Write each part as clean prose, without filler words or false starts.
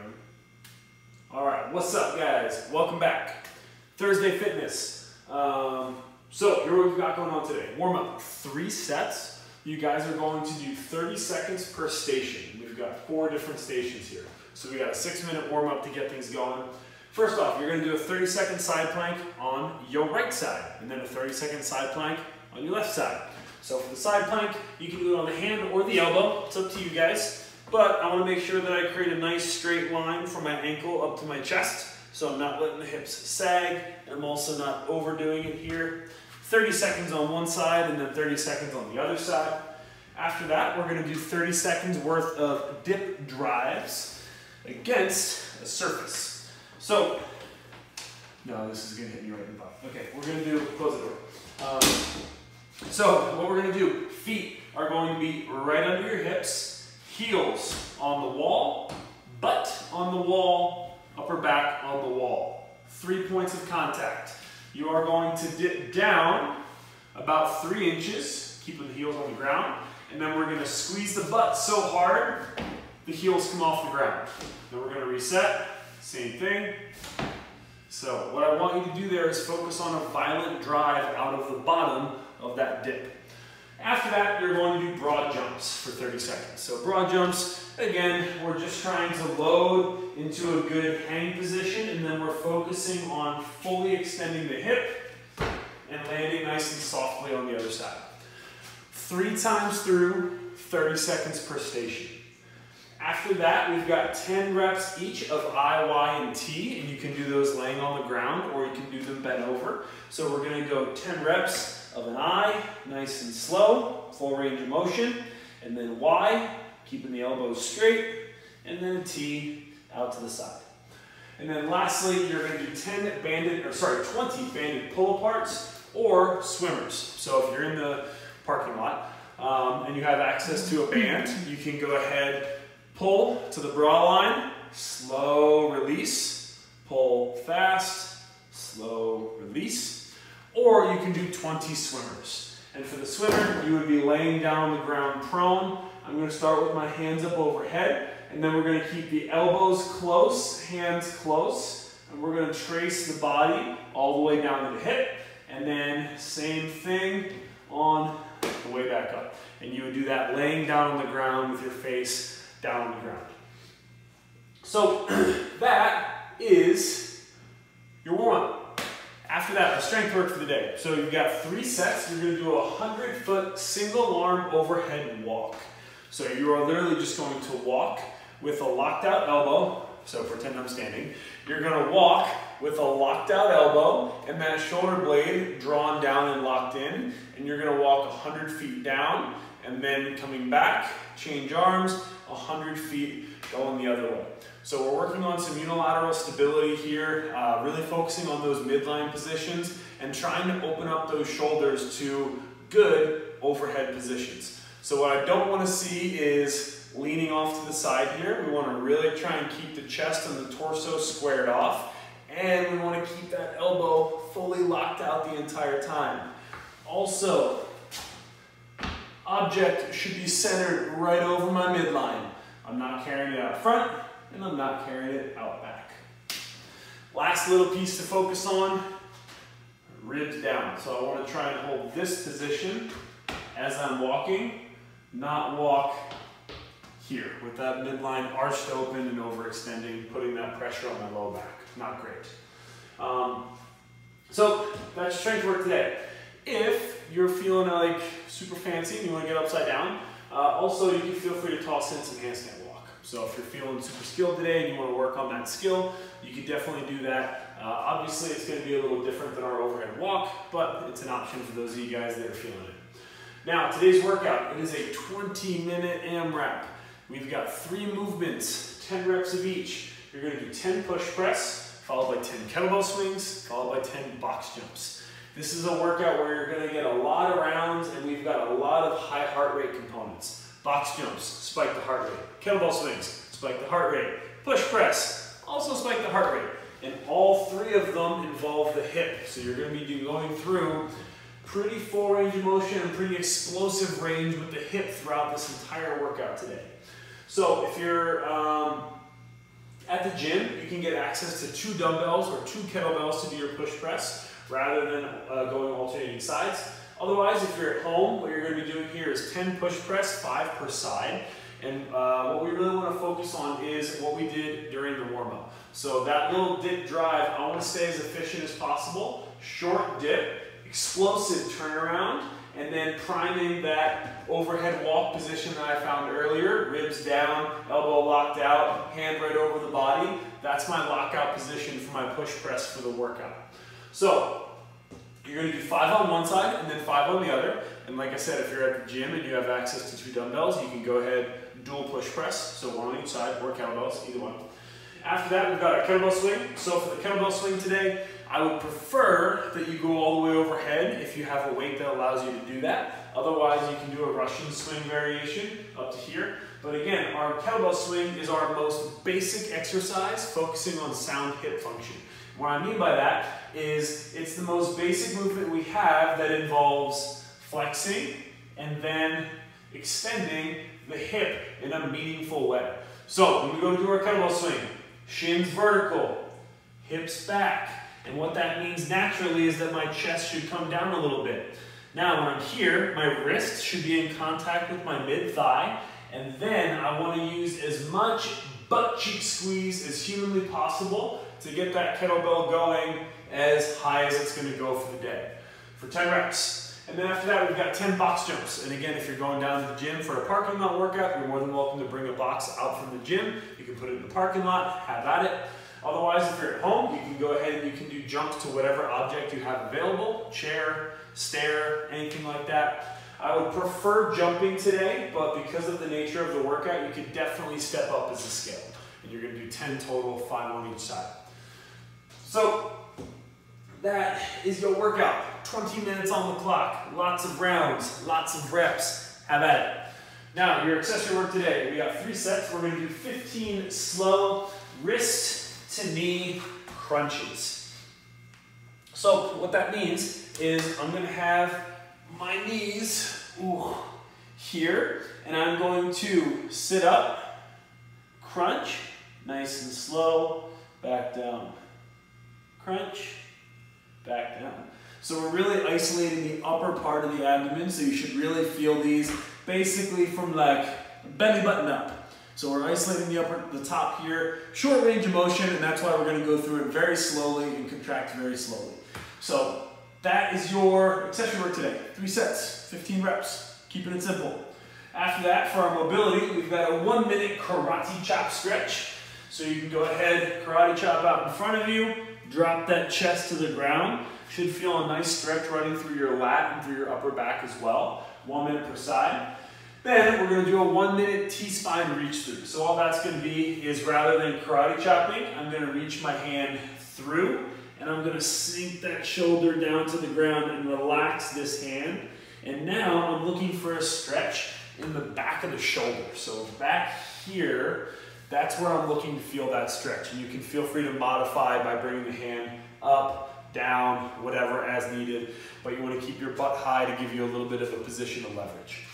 going. All right, what's up, guys? Welcome back. Thursday Fitness. So here what we've got going on today. Warm up, 3 sets. You guys are going to do 30 seconds per station. We've got 4 different stations here. So we got a 6-minute warm up to get things going. First off, you're gonna do a 30-second side plank on your right side, and then a 30-second side plank on your left side. So for the side plank, you can do it on the hand or the elbow. It's up to you guys. But I wanna make sure that I create a nice straight line from my ankle up to my chest. So I'm not letting the hips sag, and I'm also not overdoing it here. 30 seconds on one side and then 30 seconds on the other side. After that, we're gonna do 30 seconds worth of dip drives against a surface. So, no, this is gonna hit me right in the butt. Okay, we're gonna do, close the door. So what we're gonna do, feet are going to be right under your hips, heels on the wall, butt on the wall, upper back on the wall. 3 points of contact. You are going to dip down about 3 inches, keeping the heels on the ground, and then we're gonna squeeze the butt so hard, the heels come off the ground. Then we're gonna reset, same thing. So what I want you to do there is focus on a violent drive out of the bottom of that dip. After that, you're going to do broad jumps for 30 seconds. So broad jumps, again, we're just trying to load into a good hang position, and then we're focusing on fully extending the hip and landing nice and softly on the other side. 3 times through, 30 seconds per station. After that, we've got 10 reps each of I, Y, and T, and you can do those laying on the ground, or you can do them bent over. So we're gonna go 10 reps of an I, nice and slow, full range of motion, and then Y, keeping the elbows straight, and then a T out to the side. And then lastly, you're gonna do 20 banded pull-aparts or swimmers. So if you're in the parking lot and you have access to a band, you can go ahead, pull to the bra line, slow release, pull fast, slow release. Or you can do 20 swimmers. And for the swimmer, you would be laying down on the ground prone. I'm gonna start with my hands up overhead, and then we're gonna keep the elbows close, hands close, and we're gonna trace the body all the way down to the hip, and then same thing on the way back up. And you would do that laying down on the ground with your face down on the ground. So that is your warm-up. After that, our strength work for the day. So you've got 3 sets. You're gonna do a 100-foot single arm overhead walk. So you are literally just going to walk with a locked out elbow. So pretend I'm standing. You're gonna walk with a locked out elbow and that shoulder blade drawn down and locked in. And you're gonna walk 100 feet down and then coming back, change arms, 100 feet going the other way. So we're working on some unilateral stability here, really focusing on those midline positions and trying to open up those shoulders to good overhead positions. So what I don't want to see is leaning off to the side here. We want to really try and keep the chest and the torso squared off, and we want to keep that elbow fully locked out the entire time. Also, object should be centered right over my midline. I'm not carrying it out front, and I'm not carrying it out back. Last little piece to focus on, ribs down. So I want to try and hold this position as I'm walking, not walk here with that midline arched open and overextending, putting that pressure on my low back. Not great. So that's strength work today. If you're feeling like super fancy and you want to get upside down, also you can feel free to toss in some handstand walk. So if you're feeling super skilled today and you want to work on that skill, you can definitely do that. Obviously it's going to be a little different than our overhead walk, but it's an option for those of you guys that are feeling it. Now today's workout, it is a 20-minute AMRAP. We've got 3 movements, 10 reps of each. You're going to do 10 push press, followed by 10 kettlebell swings, followed by 10 box jumps. This is a workout where you're going to get a lot of rounds and we've got a lot of high heart rate components. Box jumps, spike the heart rate. Kettlebell swings, spike the heart rate. Push press, also spike the heart rate. And all 3 of them involve the hip. So you're going to be going through pretty full range of motion and pretty explosive range with the hip throughout this entire workout today. So if you're At the gym, you can get access to 2 dumbbells or 2 kettlebells to do your push press rather than going alternating sides. Otherwise, if you're at home, what you're going to be doing here is 10 push press, 5 per side. And what we really want to focus on is what we did during the warm-up. So that little dip drive, I want to stay as efficient as possible. Short dip, explosive turnaround, and then priming that overhead walk position that I found earlier. Ribs down, elbow locked out, hand right over the body. That's my lockout position for my push press for the workout. So you're going to do 5 on one side and then 5 on the other. And like I said, if you're at the gym and you have access to 2 dumbbells, you can go ahead dual push press. So 1 on each side or kettlebells, either one. After that, we've got our kettlebell swing. So for the kettlebell swing today, I would prefer that you go all the way overhead if you have a weight that allows you to do that. Otherwise, you can do a Russian swing variation up to here. But again, our kettlebell swing is our most basic exercise, focusing on sound hip function. What I mean by that is it's the most basic movement we have that involves flexing and then extending the hip in a meaningful way. So when we go to do our kettlebell swing, shins vertical, hips back. And what that means naturally is that my chest should come down a little bit. Now when I'm here, my wrist should be in contact with my mid-thigh, and then I want to use as much butt cheek squeeze as humanly possible to get that kettlebell going as high as it's going to go for the day, for 10 reps. And then after that, we've got 10 box jumps. And again, if you're going down to the gym for a parking lot workout, you're more than welcome to bring a box out from the gym. You can put it in the parking lot, have at it. Otherwise, if you're at home, you can go ahead and you can do jumps to whatever object you have available, chair, stair, anything like that. I would prefer jumping today, but because of the nature of the workout, you could definitely step up as a scale. And you're going to do 10 total, 5 on each side. So that is your workout. 20 minutes on the clock, lots of rounds, lots of reps. Have at it. Now, your accessory work today, we got 3 sets. We're going to do 15 slow wrist to knee crunches. So what that means is I'm going to have my knees here, and I'm going to sit up, crunch, nice and slow, back down, crunch, back down. So we're really isolating the upper part of the abdomen, so you should really feel these basically from like belly button up. So we're isolating the top here, short range of motion, and that's why we're going to go through it very slowly and contract very slowly. So that is your accessory work today. 3 sets, 15 reps, keeping it simple. After that, for our mobility, we've got a 1-minute karate chop stretch. So you can go ahead, karate chop out in front of you, drop that chest to the ground. Should feel a nice stretch running through your lat and through your upper back as well. 1 minute per side. Then we're going to do a 1-minute T-spine reach through. So all that's going to be is rather than karate chopping, I'm going to reach my hand through and I'm going to sink that shoulder down to the ground and relax this hand. And now I'm looking for a stretch in the back of the shoulder. So back here, that's where I'm looking to feel that stretch. And you can feel free to modify by bringing the hand up, down, whatever as needed. But you want to keep your butt high to give you a little bit of a position of leverage.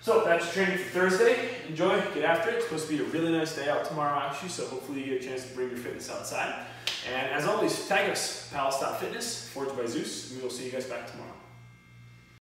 So that's your training for Thursday. Enjoy, get after it. It's supposed to be a really nice day out tomorrow actually, so hopefully you get a chance to bring your fitness outside. And as always, tag us, palace.fitness, Forged by Zeus, and we will see you guys back tomorrow.